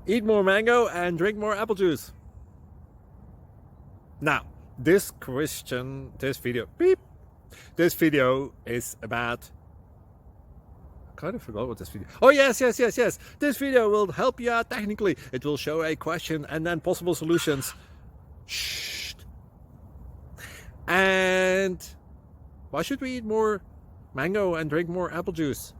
Eat more mango and drink more apple juice. Now, this video is about, I kind of forgot what this video. Oh yes. This video will help you out technically. It will show a question and then possible solutions. Shh. And why should we eat more mango and drink more apple juice?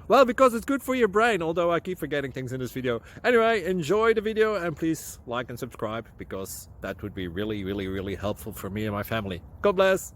Well, because it's good for your brain, although I keep forgetting things in this video. Anyway, enjoy the video and please like and subscribe, because that would be really helpful for me and my family. God bless!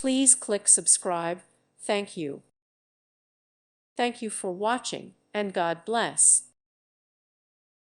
Please click subscribe. Thank you. Thank you for watching, and God bless.